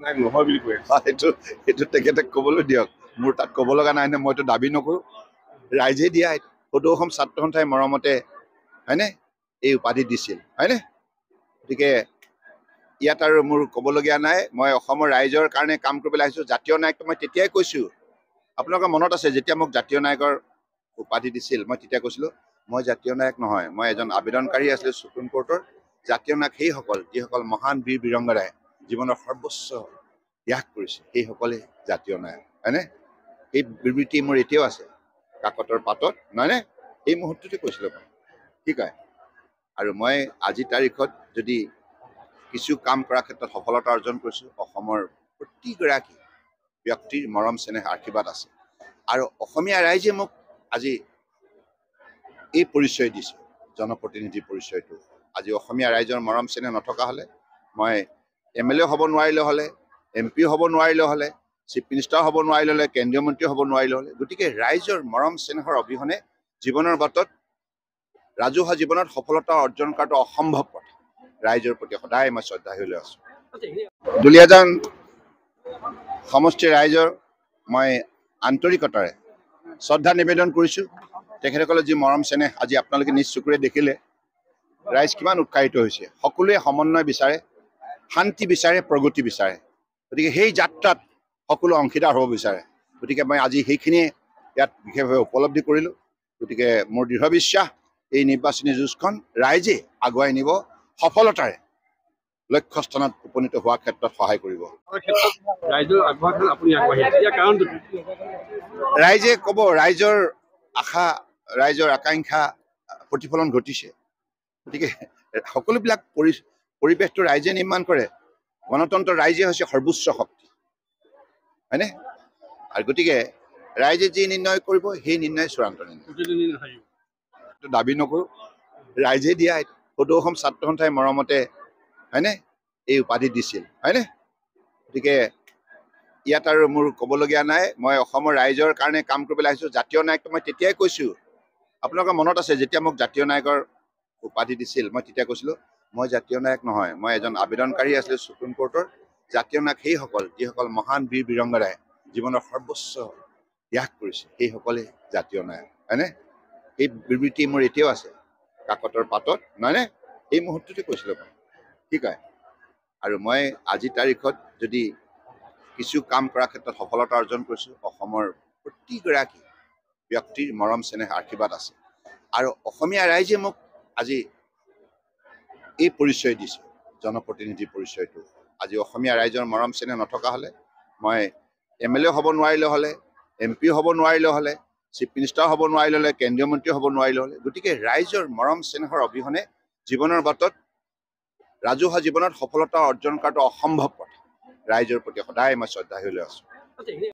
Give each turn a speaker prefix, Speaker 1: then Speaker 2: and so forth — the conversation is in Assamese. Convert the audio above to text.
Speaker 1: নাই নহয় বুলি কৈ
Speaker 2: এইটো তেখেতে ক'বলৈ দিয়ক। মোৰ তাত ক'ব লগা নাই নে, মইতো দাবী নকৰোঁ। ৰাইজে দিয়া সদৌ অসম ছাত্ৰ সন্থাই মৰমতে হয়নে এই উপাধি দিছিল, হয়নে? গতিকে ইয়াত আৰু মোৰ ক'বলগীয়া নাই। মই অসমৰ ৰাইজৰ কাৰণে কাম কৰিবলৈ আহিছোঁ। জাতীয় নায়কটো মই তেতিয়াই কৈছোঁ, আপোনালোকৰ মনত আছে যেতিয়া মোক জাতীয় নায়কৰ উপাধি দিছিল, মই তেতিয়া কৈছিলোঁ মই জাতীয় নায়ক নহয়, মই এজন আবেদনকাৰী আছিলোঁ সুপ্ৰিম কোৰ্টৰ। জাতীয় নায়ক সেইসকল যিসকল মহান বীৰ বীৰংগনাই জীৱনৰ সৰ্বোচ্চ ত্যাগ কৰিছে, সেইসকলে জাতীয় নায়ক, হয়নে? সেই বিবৃতি মোৰ এতিয়াও আছে কাকতৰ পাতত, নহয়নে? এই মুহূৰ্ততে কৈছিলোঁ মই, ঠিক আছে। আৰু মই আজিৰ তাৰিখত যদি কিছু কাম কৰাৰ ক্ষেত্ৰত সফলতা অৰ্জন কৰিছোঁ, অসমৰ প্ৰতিগৰাকী ব্যক্তিৰ মৰম চেনেহ আশীৰ্বাদ আছে। আৰু অসমীয়া ৰাইজে মোক আজি এই পৰিচয় দিছে, জনপ্ৰতিনিধি পৰিচয়টো। আজি অসমীয়া ৰাইজৰ মৰম চেনেহ নথকা হ'লে মই MLA হ'ব নোৱাৰিলে হ'লে, MP হ'ব নোৱাৰিলে হ'লে, চিফ মিনিষ্টাৰ হ'ব নোৱাৰিলে হ'লে, কেন্দ্ৰীয় মন্ত্ৰী হ'ব নোৱাৰিলে হ'লে। গতিকে ৰাইজৰ মৰম চেনেহৰ অবিহনে জীৱনৰ বাটত ৰাজহুৱা জীৱনত সফলতা অৰ্জন কৰাটো অসম্ভৱ কথা। ৰাইজৰ প্ৰতি সদায় মই শ্ৰদ্ধাশীল হৈ আছোঁ। দুলীয়াজান সমষ্টিৰ ৰাইজৰ মই আন্তৰিকতাৰে শ্ৰদ্ধা নিবেদন কৰিছোঁ। তেখেতসকলে যি মৰম চেনেহ আজি আপোনালোকে নিজ চকুৰে দেখিলে, ৰাইজ কিমান উৎসাহিত হৈছে। সকলোৱে সমন্বয় বিচাৰে, শান্তি বিচাৰে, প্ৰগতি বিচাৰে। গতিকে সেই যাত্ৰাত সকলো অংশীদাৰ হ'ব বিচাৰে। গতিকে মই আজি সেইখিনিয়ে ইয়াত বিশেষভাৱে উপলব্ধি কৰিলোঁ। গতিকে মোৰ দৃঢ় বিশ্বাস এই নিৰ্বাচনী যুঁজখন ৰাইজে আগুৱাই নিব, সফলতাৰে লক্ষ্যস্থানত উপনীত হোৱাৰ ক্ষেত্ৰত সহায় কৰিব। ৰাইজে ক'ব, ৰাইজৰ আশা, ৰাইজৰ আকাংক্ষা প্ৰতিফলন ঘটিছে। গতিকে সকলোবিলাক পৰিৱেশটো ৰাইজে নিৰ্মাণ কৰে। গণতন্ত্ৰ ৰাইজে হৈছে সৰ্বোচ্চ শক্তি, হয়নে? আৰু গতিকে ৰাইজে যি নিৰ্ণয় কৰিব সেই নিৰ্ণয় চূড়ান্ত নিৰ্ণয়। দাবী নকৰোঁ। ৰাইজে দিয়া সদৌ অসম ছাত্ৰ সন্থাই মৰমতে হয়নে এই উপাধি দিছিল, হয়নে? গতিকে ইয়াত আৰু মোৰ ক'বলগীয়া নাই। মই অসমৰ ৰাইজৰ কাৰণে কাম কৰিবলৈ আহিছোঁ। জাতীয় নায়কটো মই তেতিয়াই কৈছোঁ, আপোনালোকৰ মনত আছে যেতিয়া মোক জাতীয় নায়কৰ উপাধি দিছিল, মই তেতিয়া কৈছিলোঁ মই জাতীয় নায়ক নহয়, মই এজন আবেদনকাৰী আছিলোঁ সুপ্ৰিম কোৰ্টৰ। জাতীয় নায়ক সেইসকল যিসকল মহান বীৰ বীৰংগনাই জীৱনৰ সৰ্বোচ্চ ত্যাগ কৰিছে, সেইসকলে জাতীয় নায়ক, হয়নে? এই বিবৃতি মোৰ এতিয়াও আছে কাকতৰ পাতত, নহয়নে? এই মুহূৰ্ততে কৈছিলোঁ মই, ঠিক আছে। আৰু মই আজিৰ তাৰিখত যদি কিছু কাম কৰাৰ ক্ষেত্ৰত সফলতা অৰ্জন কৰিছোঁ, অসমৰ প্ৰতিগৰাকী ব্যক্তিৰ মৰম চেনেহ আশীৰ্বাদ আছে। আৰু অসমীয়া ৰাইজে মোক আজি এই পৰিচয় দিছে, জনপ্ৰতিনিধি পৰিচয়টো। আজি অসমীয়া ৰাইজৰ মৰম চেনেহ নথকা হ'লে মই MLA হ'ব নোৱাৰিলে হ'লে, MP হ'ব নোৱাৰিলে হ'লে, চিফ মিনিষ্টাৰ হ'ব নোৱাৰিলে হ'লে, কেন্দ্ৰীয় মন্ত্ৰী হ'ব নোৱাৰিলে হ'লে। গতিকে ৰাইজৰ মৰম চেনেহৰ অবিহনে জীৱনৰ বাটত ৰাজহুৱা জীৱনত সফলতা অৰ্জন কৰাটো অসম্ভৱ কথা। ৰাইজৰ প্ৰতি সদায় মই শ্ৰদ্ধাশীল হৈ আছোঁ।